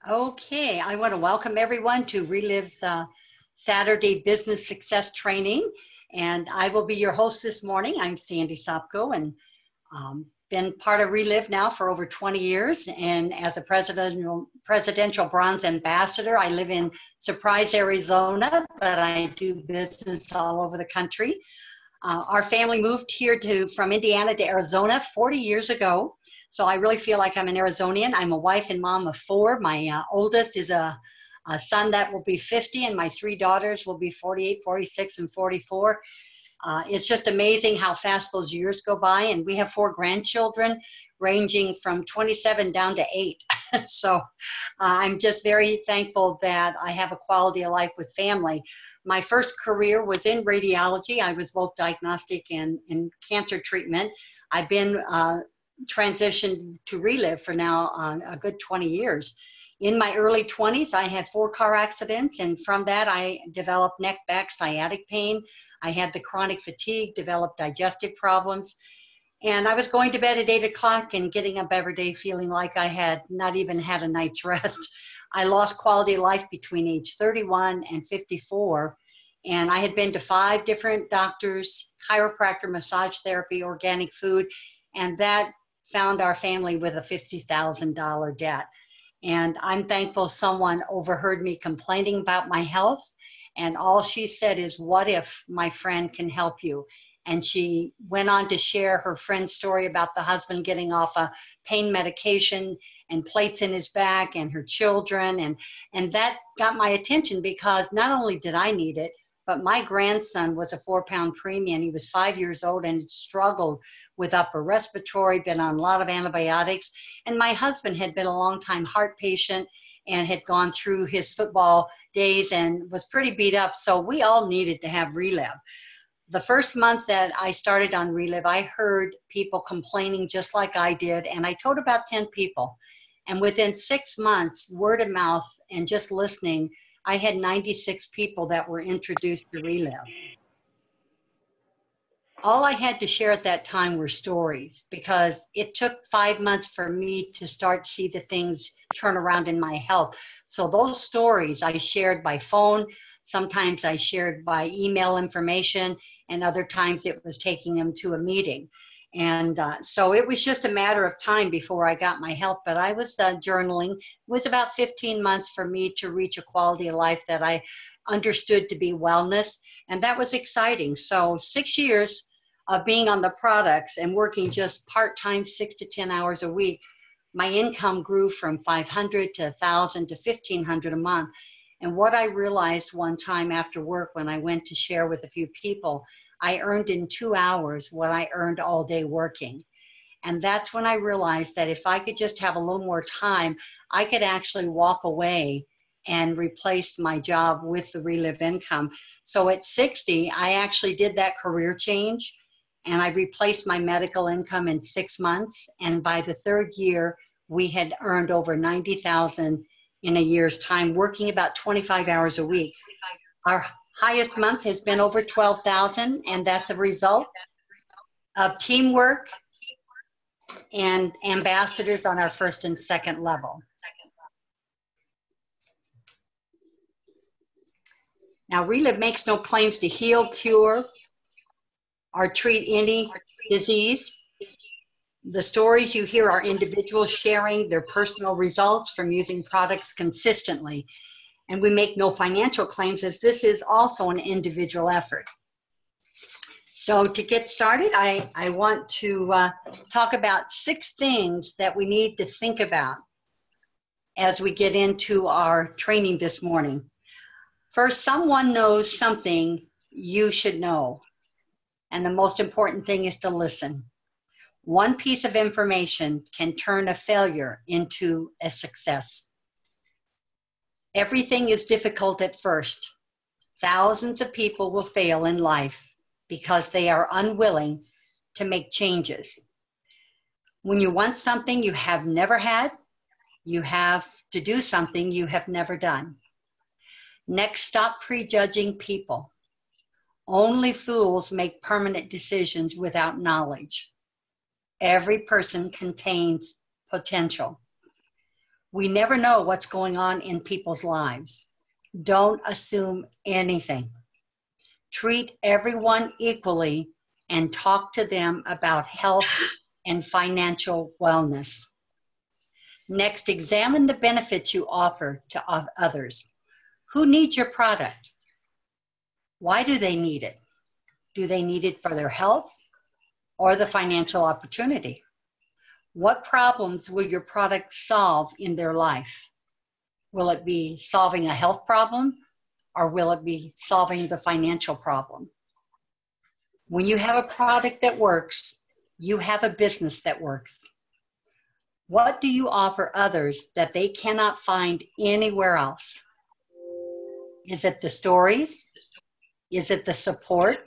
Okay, I want to welcome everyone to Reliv's Saturday Business Success Training, and I will be your host this morning. I'm Sandie Sopko, and been part of Relive now for over 20 years, and as a presidential bronze ambassador. I live in Surprise, Arizona, but I do business all over the country. Our family moved here from Indiana to Arizona 40 years ago. So I really feel like I'm an Arizonian. I'm a wife and mom of four. My oldest is a son that will be 50, and my three daughters will be 48, 46, and 44. It's just amazing how fast those years go by. And we have four grandchildren ranging from 27 down to 8. So I'm just very thankful that I have a quality of life with family. My first career was in radiology. I was both diagnostic and in cancer treatment. I've been transitioned to Relive for now a good 20 years. In my early 20s, I had 4 car accidents, and from that I developed neck, back, sciatic pain. I had the chronic fatigue, developed digestive problems, and I was going to bed at 8 o'clock and getting up every day feeling like I had not even had a night's rest. I lost quality of life between age 31 and 54, and I had been to 5 different doctors, chiropractor, massage therapy, organic food, and that found our family with a $50,000 debt. And I'm thankful someone overheard me complaining about my health, and all she said is, "What if my friend can help you?" And she went on to share her friend's story about the husband getting off a pain medication and plates in his back, and her children, and that got my attention because not only did I need it, but my grandson was a 4-pound preemie, and he was 5 years old and struggled with upper respiratory, been on a lot of antibiotics. And my husband had been a long-time heart patient and had gone through his football days and was pretty beat up. So we all needed to have Relive. The first month that I started on Relive, I heard people complaining just like I did, and I told about 10 people. And within 6 months, word of mouth and just listening, I had 96 people that were introduced to Relive. All I had to share at that time were stories, because it took 5 months for me to start to see the things turn around in my health. So those stories I shared by phone, sometimes I shared by email information, and other times it was taking them to a meeting. And so it was just a matter of time before I got my help, but I was journaling. It was about 15 months for me to reach a quality of life that I understood to be wellness, and that was exciting. So 6 years of being on the products and working just part-time 6 to 10 hours a week, my income grew from 500 to 1,000 to 1,500 a month. And what I realized one time after work when I went to share with a few people, I earned in 2 hours what I earned all day working. And that's when I realized that if I could just have a little more time, I could actually walk away and replace my job with the Relive income. So at 60, I actually did that career change, and I replaced my medical income in 6 months. And by the 3rd year, we had earned over 90,000 in a year's time, working about 25 hours a week. Our highest month has been over 12,000, and that's a result of teamwork and ambassadors on our 1st and 2nd level. Now, Relive makes no claims to heal, cure, or treat any disease. The stories you hear are individuals sharing their personal results from using products consistently. And we make no financial claims, as this is also an individual effort. So to get started, I want to talk about 6 things that we need to think about as we get into our training this morning. First, someone knows something you should know. And the most important thing is to listen. One piece of information can turn a failure into a success. Everything is difficult at first. Thousands of people will fail in life because they are unwilling to make changes. When you want something you have never had, you have to do something you have never done. Next, stop prejudging people. Only fools make permanent decisions without knowledge. Every person contains potential. We never know what's going on in people's lives. Don't assume anything. Treat everyone equally and talk to them about health and financial wellness. Next, examine the benefits you offer to others. Who needs your product? Why do they need it? Do they need it for their health or the financial opportunity? What problems will your product solve in their life? Will it be solving a health problem, or will it be solving the financial problem? When you have a product that works, you have a business that works. What do you offer others that they cannot find anywhere else? Is it the stories? Is it the support?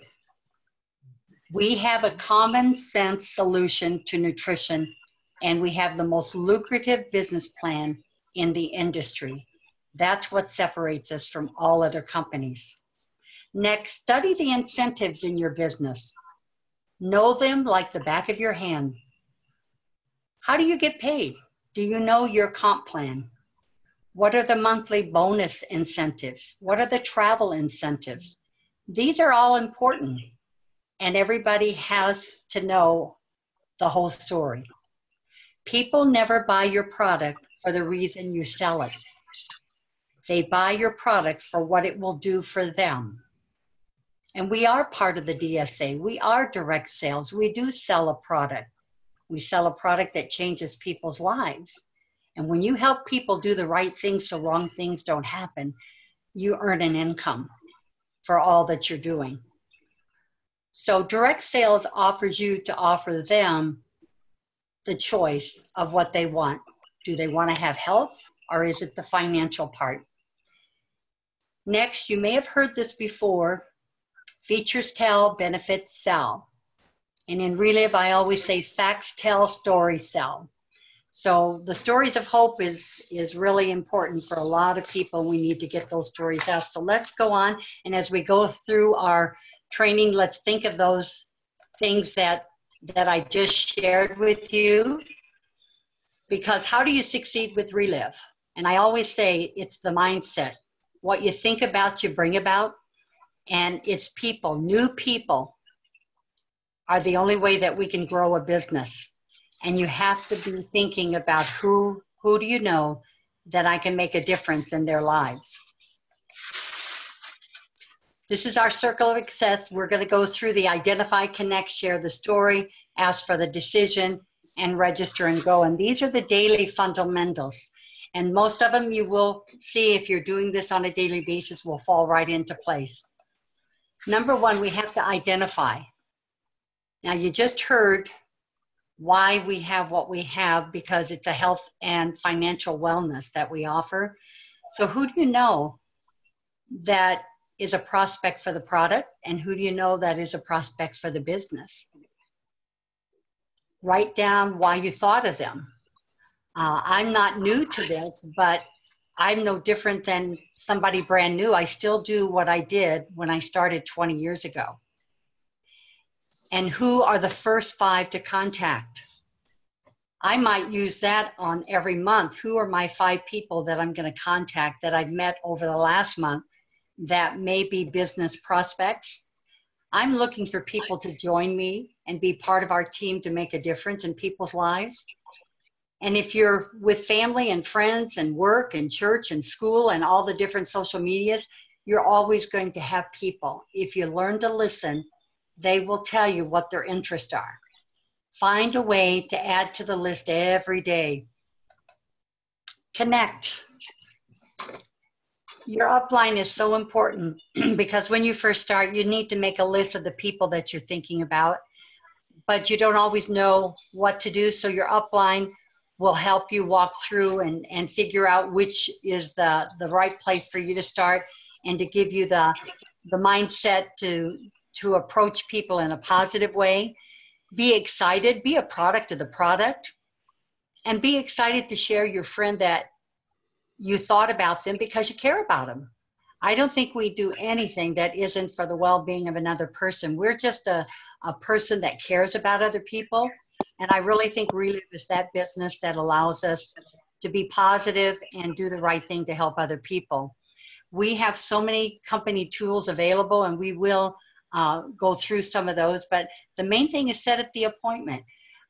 We have a common sense solution to nutrition, and we have the most lucrative business plan in the industry. That's what separates us from all other companies. Next, study the incentives in your business. Know them like the back of your hand. How do you get paid? Do you know your comp plan? What are the monthly bonus incentives? What are the travel incentives? These are all important, and everybody has to know the whole story. People never buy your product for the reason you sell it. They buy your product for what it will do for them. And we are part of the DSA. We are direct sales. We do sell a product. We sell a product that changes people's lives. And when you help people do the right things so wrong things don't happen, you earn an income for all that you're doing. So direct sales offers you to offer them the choice of what they want. Do they want to have health, or is it the financial part? Next, you may have heard this before: features tell, benefits sell. And in Relive, I always say facts tell, stories sell. So the stories of hope is really important for a lot of people. We need to get those stories out. So let's go on. And as we go through our training, let's think of those things that I just shared with you. Because how do you succeed with Relive? And I always say it's the mindset. What you think about, you bring about. And it's people. New people are the only way that we can grow a business. And you have to be thinking about who do you know that I can make a difference in their lives. This is our circle of success. We're going to go through the identify, connect, share the story, ask for the decision, and register and go. And these are the daily fundamentals. And most of them you will see, if you're doing this on a daily basis, will fall right into place. Number one, we have to identify. Now, you just heard why we have what we have, because it's a health and financial wellness that we offer. So who do you know that is a prospect for the product, and who do you know that is a prospect for the business? Write down why you thought of them. I'm not new to this, but I'm no different than somebody brand new. I still do what I did when I started 20 years ago. And who are the first 5 to contact? I might use that on every month. Who are my 5 people that I'm going to contact that I've met over the last month that may be business prospects? I'm looking for people to join me and be part of our team to make a difference in people's lives. And if you're with family and friends and work and church and school and all the different social medias, you're always going to have people. If you learn to listen, they will tell you what their interests are. Find a way to add to the list every day. Connect. Your upline is so important because when you first start, you need to make a list of the people that you're thinking about, but you don't always know what to do. So your upline will help you walk through and figure out which is the right place for you to start, and to give you the mindset to approach people in a positive way. Be excited, be a product of the product, and be excited to share your friend that you thought about them because you care about them. I don't think we do anything that isn't for the well-being of another person. We're just a person that cares about other people. And I really think Relive is that business that allows us to be positive and do the right thing to help other people. We have so many company tools available, and we will go through some of those, but the main thing is set at the appointment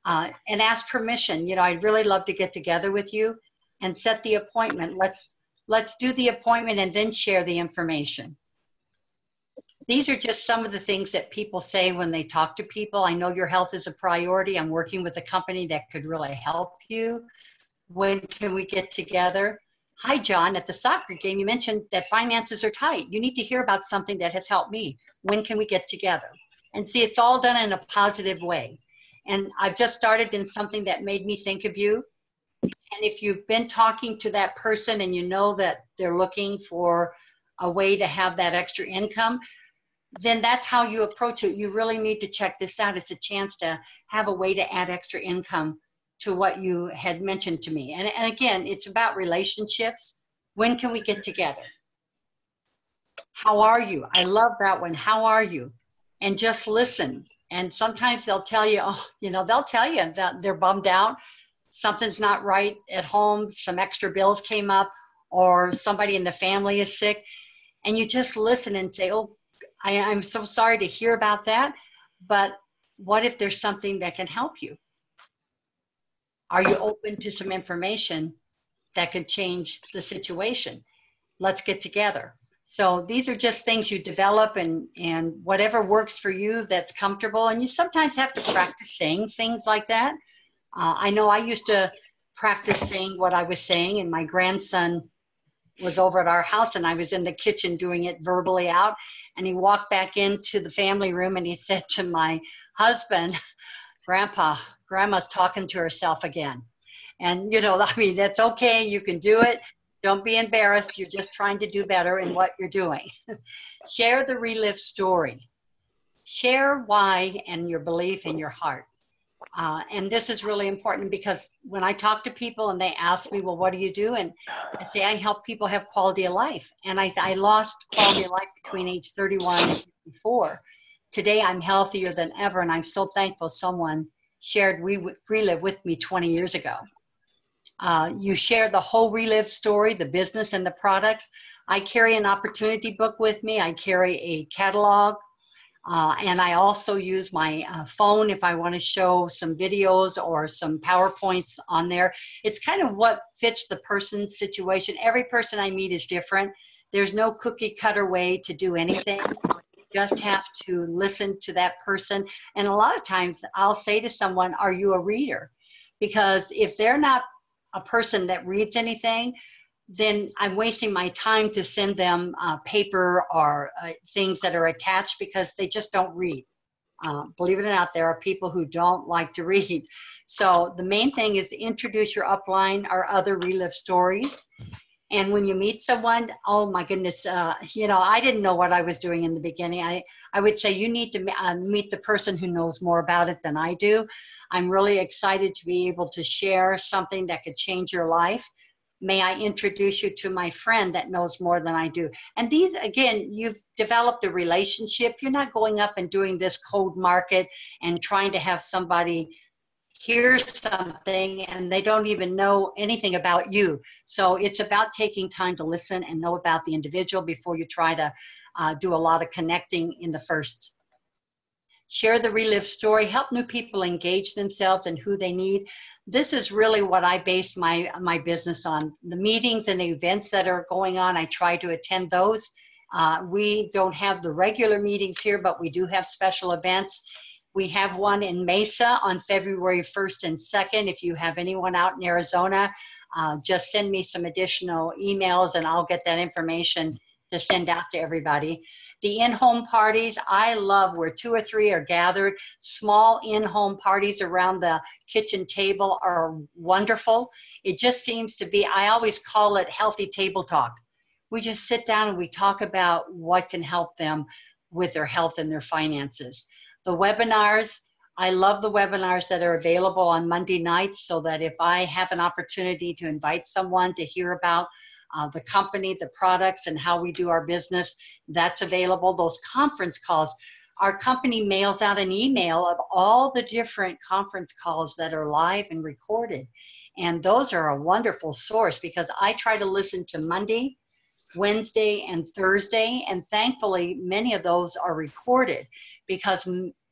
and ask permission. You know, I'd really love to get together with you and set the appointment. Let's do the appointment and then share the information. These are just some of the things that people say when they talk to people. I know your health is a priority. I'm working with a company that could really help you. When can we get together? Hi, John, at the soccer game, you mentioned that finances are tight. You need to hear about something that has helped me. When can we get together? And see, it's all done in a positive way. And I've just started in something that made me think of you. And if you've been talking to that person and you know that they're looking for a way to have that extra income, then that's how you approach it. You really need to check this out. It's a chance to have a way to add extra income to what you had mentioned to me. And again, it's about relationships. When can we get together? How are you? I love that one. How are you? And just listen. And sometimes they'll tell you, oh, you know, they'll tell you that they're bummed out. Something's not right at home. Some extra bills came up, or somebody in the family is sick. And you just listen and say, oh, I'm so sorry to hear about that, but what if there's something that can help you? Are you open to some information that could change the situation? Let's get together. So these are just things you develop, and whatever works for you that's comfortable. And you sometimes have to practice saying things like that. I know I used to practice saying what I was saying, and my grandson was over at our house, and I was in the kitchen doing it verbally out, and he walked back into the family room and he said to my husband, Grandma's talking to herself again. And, you know, I mean, that's okay. You can do it. Don't be embarrassed. You're just trying to do better in what you're doing. Share the relive story. Share why and your belief in your heart. And this is really important, because when I talk to people and they ask me, well, what do you do? And I say, I help people have quality of life. And I lost quality of life between age 31 and 54. Today, I'm healthier than ever. And I'm so thankful someone shared Relive with me 20 years ago. You share the whole Relive story, the business and the products. I carry an opportunity book with me. I carry a catalog. And I also use my phone if I want to show some videos or some PowerPoints on there. It's kind of what fits the person's situation. Every person I meet is different. There's no cookie cutter way to do anything. You just have to listen to that person. And a lot of times I'll say to someone, are you a reader? Because if they're not a person that reads anything, then I'm wasting my time to send them paper or things that are attached, because they just don't read. Believe it or not, there are people who don't like to read. So the main thing is to introduce your upline or other Relive stories. And when you meet someone, oh my goodness, you know, I didn't know what I was doing in the beginning. I would say you need to meet the person who knows more about it than I do. I'm really excited to be able to share something that could change your life. May I introduce you to my friend that knows more than I do? And these, again, you've developed a relationship. You're not going up and doing this cold market and trying to have somebody hear something and they don't even know anything about you. So it's about taking time to listen and know about the individual before you try to do a lot of connecting in the first. Share the Relive story. Help new people engage themselves and who they need. This is really what I base my business on. The meetings and the events that are going on, I try to attend those. We don't have the regular meetings here, but we do have special events. We have one in Mesa on February 1st and 2nd. If you have anyone out in Arizona, just send me some additional emails and I'll get that information to send out to everybody. The in-home parties, I love where 2 or 3 are gathered. Small in-home parties around the kitchen table are wonderful. It just seems to be, I always call it healthy table talk. We just sit down and we talk about what can help them with their health and their finances. The webinars, I love the webinars that are available on Monday nights, so that if I have an opportunity to invite someone to hear about the company, the products, and how we do our business, that's available. Those conference calls, our company mails out an email of all the different conference calls that are live and recorded. And those are a wonderful source because I try to listen to Monday, Wednesday, and Thursday. And thankfully, many of those are recorded because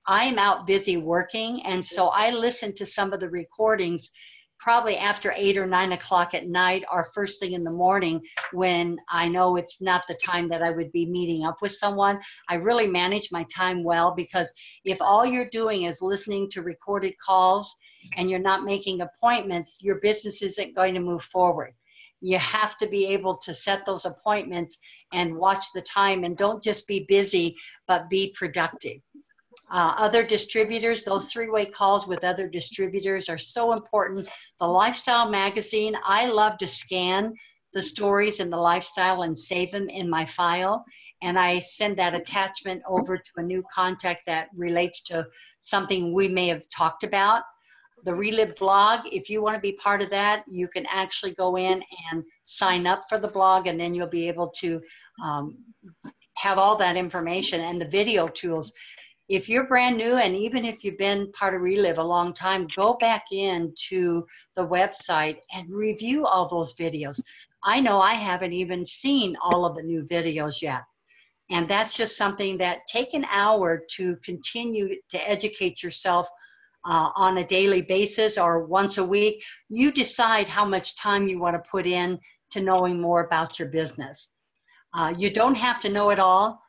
I'm out busy working. And so I listen to some of the recordings probably after 8 or 9 o'clock at night or first thing in the morning when I know it's not the time that I would be meeting up with someone. I really manage my time well because if all you're doing is listening to recorded calls and you're not making appointments, your business isn't going to move forward. You have to be able to set those appointments and watch the time, and don't just be busy, but be productive. Other distributors, those three-way calls with other distributors are so important. The Lifestyle magazine, I love to scan the stories in the Lifestyle and save them in my file. And I send that attachment over to a new contact that relates to something we may have talked about. The Relive blog, if you want to be part of that, you can actually go in and sign up for the blog, and then you'll be able to have all that information and the video tools. If you're brand new, and even if you've been part of Relive a long time, go back into the website and review all those videos. I know I haven't even seen all of the new videos yet. And that's just something that take an hour to continue to educate yourself on a daily basis or once a week. You decide how much time you want to put in to knowing more about your business. You don't have to know it all,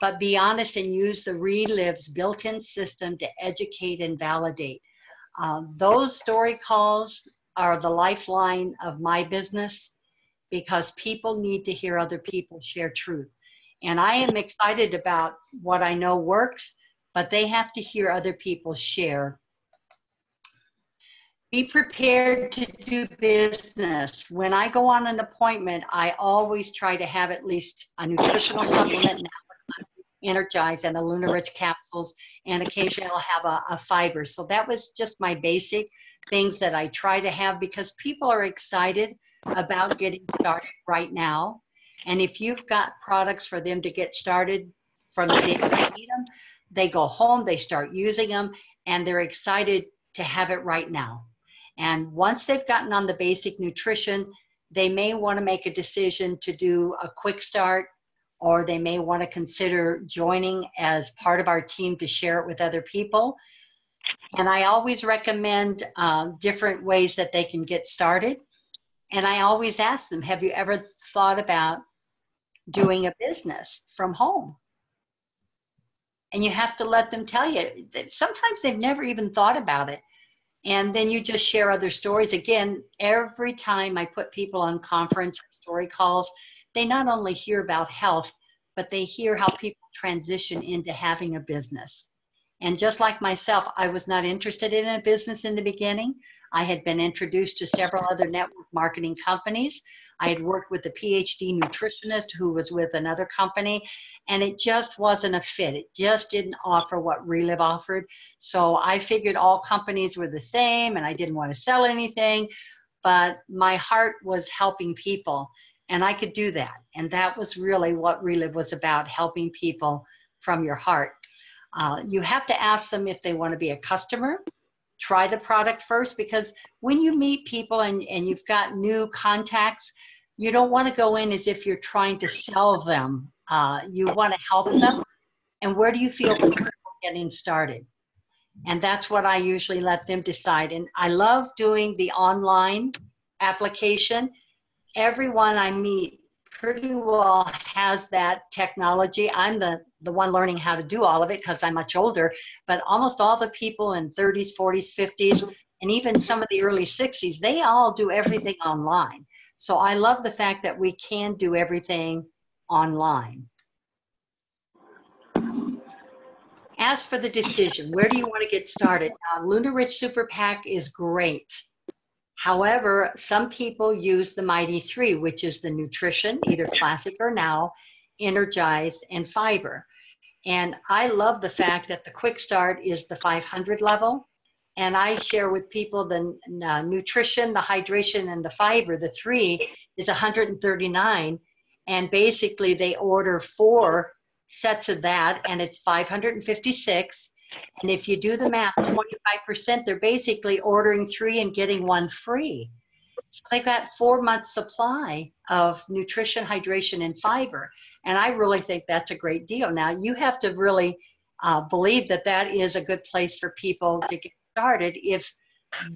but be honest and use the Relive's built-in system to educate and validate. Those story calls are the lifeline of my business because people need to hear other people share truth. And I am excited about what I know works, but they have to hear other people share. Be prepared to do business. When I go on an appointment, I always try to have at least a nutritional supplement, Energize, and the Lunar Rich capsules, and occasionally I'll have a fiber. So that was just my basic things that I try to have because people are excited about getting started right now. And if you've got products for them to get started from the day they need them, they go home, they start using them, and they're excited to have it right now. And once they've gotten on the basic nutrition, they may want to make a decision to do a quick start, or they may want to consider joining as part of our team to share it with other people. And I always recommend different ways that they can get started. And I always ask them, have you ever thought about doing a business from home? And you have to let them tell you that sometimes they've never even thought about it. And then you just share other stories. Again, every time I put people on conference or story calls, they not only hear about health, but they hear how people transition into having a business. And just like myself, I was not interested in a business in the beginning. I had been introduced to several other network marketing companies. I had worked with a PhD nutritionist who was with another company, and it just wasn't a fit. It just didn't offer what Relive offered. So I figured all companies were the same, and I didn't want to sell anything, but my heart was helping people, and I could do that. And that was really what Relive was about, helping people from your heart. You have to ask them if they want to be a customer. Try the product first, because when you meet people and you've got new contacts, you don't want to go in as if you're trying to sell them. You want to help them. And where do you feel comfortable getting started? And that's what I usually let them decide. And I love doing the online application. Everyone I meet pretty well has that technology. I'm the one learning how to do all of it because I'm much older, but almost all the people in 30s, 40s, 50s, and even some of the early 60s, they all do everything online. So I love the fact that we can do everything online. As for the decision, where do you want to get started? Lunar Rich Super Pack is great. However, some people use the Mighty 3, which is the nutrition, either classic or now, Energize, and fiber. And I love the fact that the quick start is the 500 level. And I share with people the nutrition, the hydration, and the fiber. The 3 is 139. And basically they order 4 sets of that, and it's 556. And if you do the math, 25%, they're basically ordering 3 and getting 1 free. So they've got 4 months supply of nutrition, hydration, and fiber. And I really think that's a great deal. Now, you have to really believe that that is a good place for people to get started if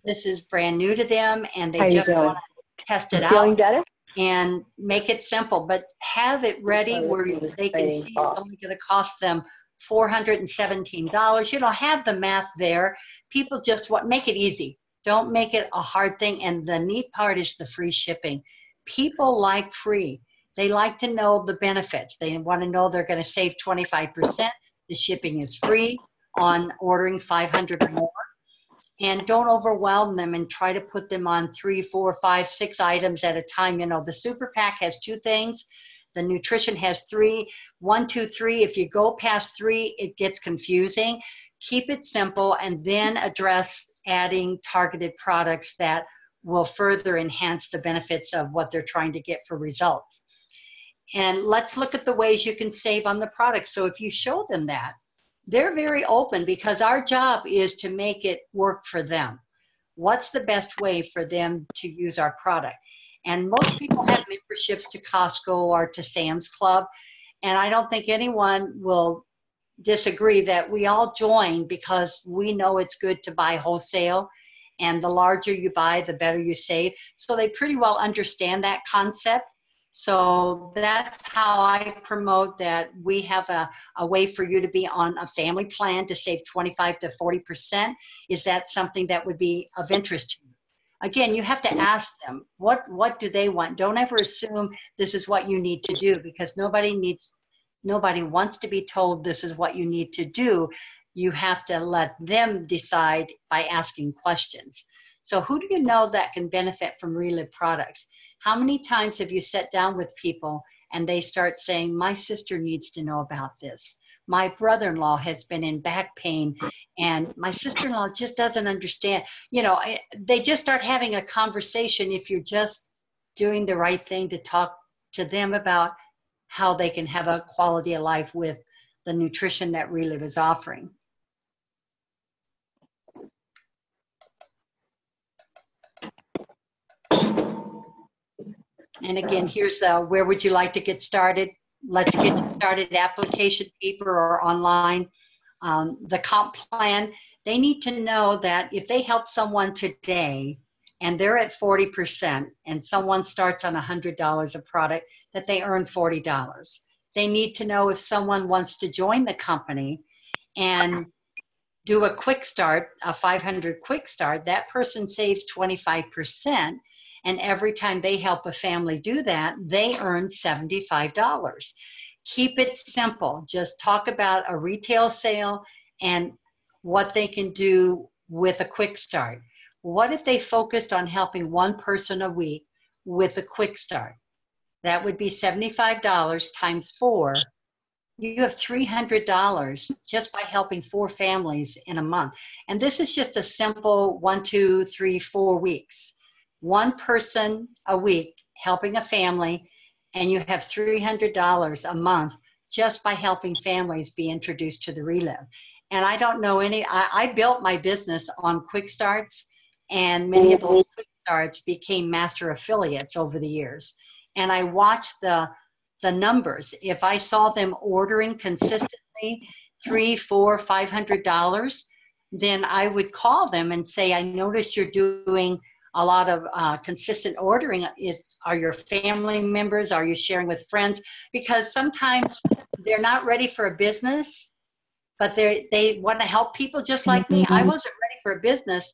this is brand new to them and they just want to test it out. Feeling better? And make it simple, but have it ready where they can see it's only going to cost them $417. You don't have the math there. People just make it easy. Don't make it a hard thing. And the neat part is the free shipping. People like free. They like to know the benefits. They want to know they're going to save 25%. The shipping is free on ordering 500 or more. And don't overwhelm them and try to put them on 3, 4, 5, 6 items at a time. You know, the super pack has 2 things. The nutrition has 3, 1, 2, 3. If you go past 3, it gets confusing. Keep it simple and then address adding targeted products that will further enhance the benefits of what they're trying to get for results. And let's look at the ways you can save on the product. So if you show them that, they're very open because our job is to make it work for them. What's the best way for them to use our product? And most people have memberships to Costco or to Sam's Club. And I don't think anyone will disagree that we all join because we know it's good to buy wholesale. And the larger you buy, the better you save. So they pretty well understand that concept. So that's how I promote that we have a way for you to be on a family plan to save 25 to 40%. Is that something that would be of interest to you? Again, you have to ask them, what do they want? Don't ever assume this is what you need to do because nobody wants to be told this is what you need to do. You have to let them decide by asking questions. So who do you know that can benefit from Relive products? How many times have you sat down with people and they start saying, my sister needs to know about this. My brother-in-law has been in back pain and my sister-in-law just doesn't understand. You know, they just start having a conversation if you're just doing the right thing to talk to them about how they can have a quality of life with the nutrition that Relive is offering. And again, here's the where would you like to get started? Let's get you started, application paper or online. The comp plan, they need to know that if they help someone today and they're at 40% and someone starts on $100 of product, that they earn $40. They need to know if someone wants to join the company and do a quick start, a 500 quick start, that person saves 25%. And every time they help a family do that, they earn $75. Keep it simple. Just talk about a retail sale and what they can do with a quick start. What if they focused on helping one person a week with a quick start? That would be $75 times 4. You have $300 just by helping 4 families in a month. And this is just a simple 1, 2, 3, 4 weeks. One person a week helping a family, and you have $300 a month just by helping families be introduced to the Relive. And I don't know I built my business on quick starts, and many of those quick starts became master affiliates over the years. And I watched the numbers. If I saw them ordering consistently $300, $400, $500, then I would call them and say, I noticed you're doing a lot of consistent ordering. Are your family members? Are you sharing with friends? Because sometimes they're not ready for a business, but they want to help people just like me. I wasn't ready for a business,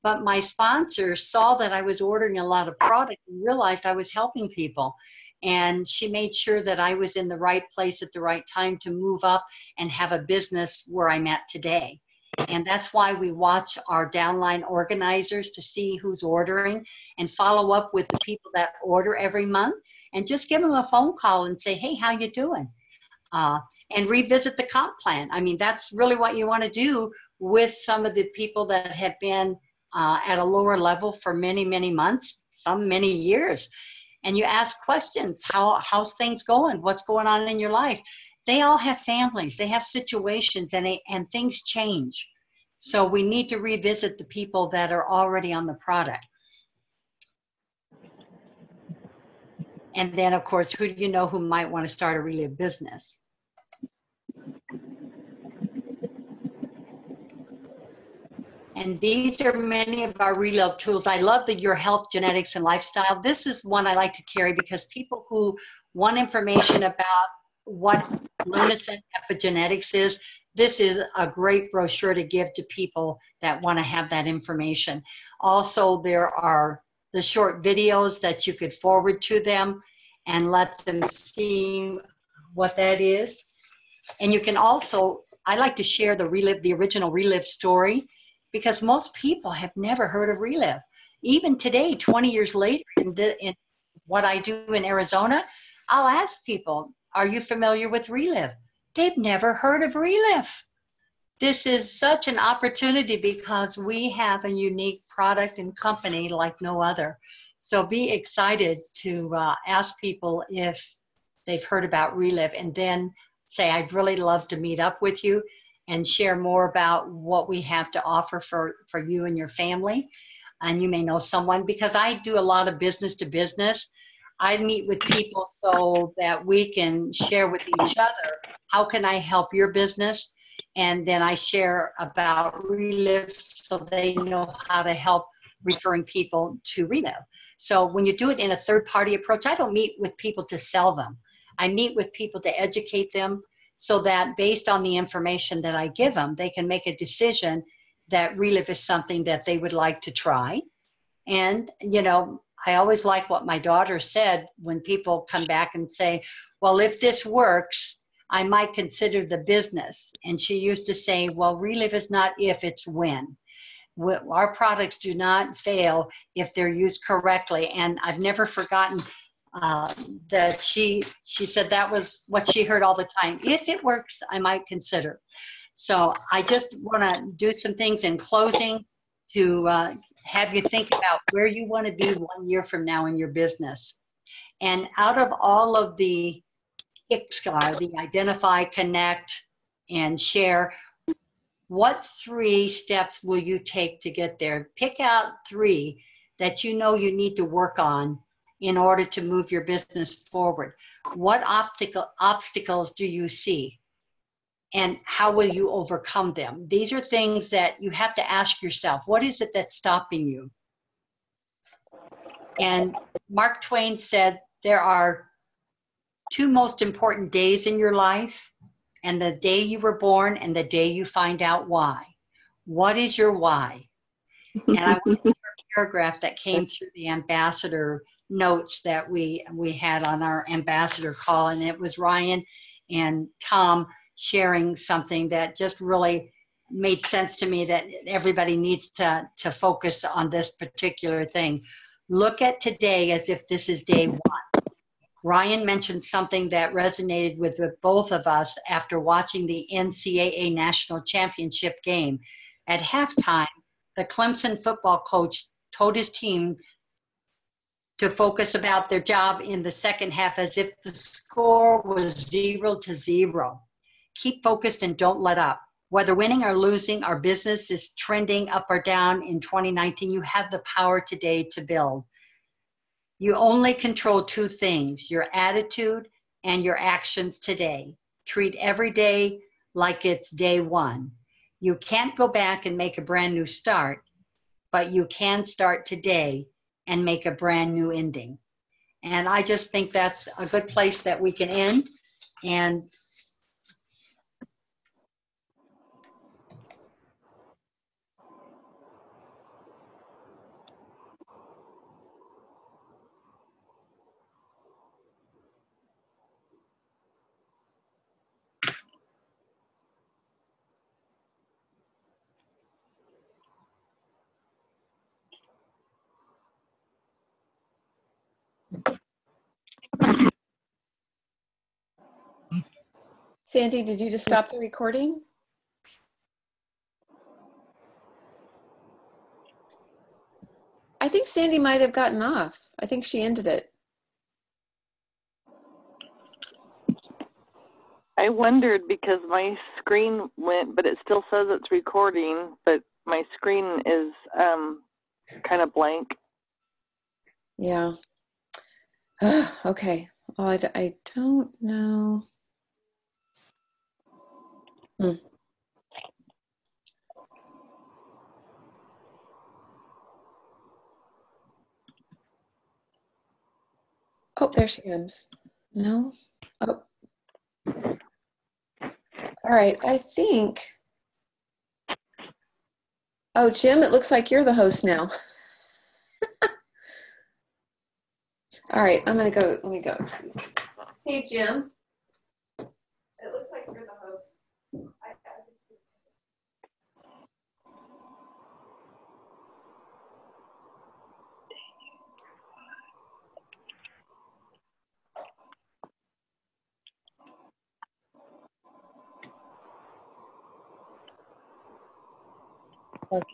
but my sponsor saw that I was ordering a lot of product and realized I was helping people. And she made sure that I was in the right place at the right time to move up and have a business where I'm at today. And that's why we watch our downline organizers to see who's ordering and follow up with the people that order every month and just give them a phone call and say, hey, how you doing? And revisit the comp plan. I mean, that's really what you want to do with some of the people that have been at a lower level for many, many months, some many years. And you ask questions, how's things going? What's going on in your life? They all have families, they have situations, and things change. So we need to revisit the people that are already on the product. And then, of course, who do you know who might want to start a Relive business? And these are many of our Relive tools. I love the Your Health, Genetics, and Lifestyle. This is one I like to carry because people who want information about what luminescent epigenetics is, this is a great brochure to give to people that want to have that information. Also, there are the short videos that you could forward to them and let them see what that is. And you can also, I like to share the original Relive story, because most people have never heard of Relive. Even today, 20 years later, in what I do in Arizona, I'll ask people, are you familiar with Relive? They've never heard of Relive. This is such an opportunity because we have a unique product and company like no other. So be excited to ask people if they've heard about Relive, and then say, I'd really love to meet up with you and share more about what we have to offer for you and your family. And you may know someone, because I do a lot of business to business. I meet with people so that we can share with each other, how can I help your business? And then I share about Relive so they know how to help referring people to Relive. So when you do it in a third-party approach, I don't meet with people to sell them. I meet with people to educate them so that based on the information that I give them, they can make a decision that Relive is something that they would like to try. And, you know, I always like what my daughter said when people come back and say, well, if this works, I might consider the business. And she used to say, well, Relive is not if, it's when. Our products do not fail if they're used correctly. And I've never forgotten that she said that was what she heard all the time. If it works, I might consider. So I just want to do some things in closing to have you think about where you want to be 1 year from now in your business. And out of all of the ICSCAR, the identify, connect, and share, what 3 steps will you take to get there? Pick out 3 that you know you need to work on in order to move your business forward. What obstacles do you see? And how will you overcome them? These are things that you have to ask yourself. What is it that's stopping you? And Mark Twain said there are 2 most important days in your life, and the day you were born and the day you find out why. What is your why? And I want to share a paragraph that came through the ambassador notes that we had on our ambassador call, and it was Ryan and Tom sharing something that just really made sense to me, that everybody needs to focus on this particular thing. Look at today as if this is day 1. Ryan mentioned something that resonated with both of us after watching the NCAA National Championship game. At halftime, the Clemson football coach told his team to focus about their job in the second half as if the score was 0-0. Keep focused and don't let up. Whether winning or losing, our business is trending up or down in 2019. You have the power today to build. You only control 2 things, your attitude and your actions today. Treat every day like it's day 1. You can't go back and make a brand new start, but you can start today and make a brand new ending. And I just think that's a good place that we can end. And Sandie, did you just stop the recording? I think Sandie might have gotten off. I think she ended it. I wondered because my screen went, but it still says it's recording, but my screen is kind of blank. Yeah. Okay. Oh, I don't know. Hmm. Oh, there she comes. No? Oh, all right. I think. Oh, Jim, it looks like you're the host now. All right, I'm gonna go. Let me go. Hey, Jim. It looks like you're the host.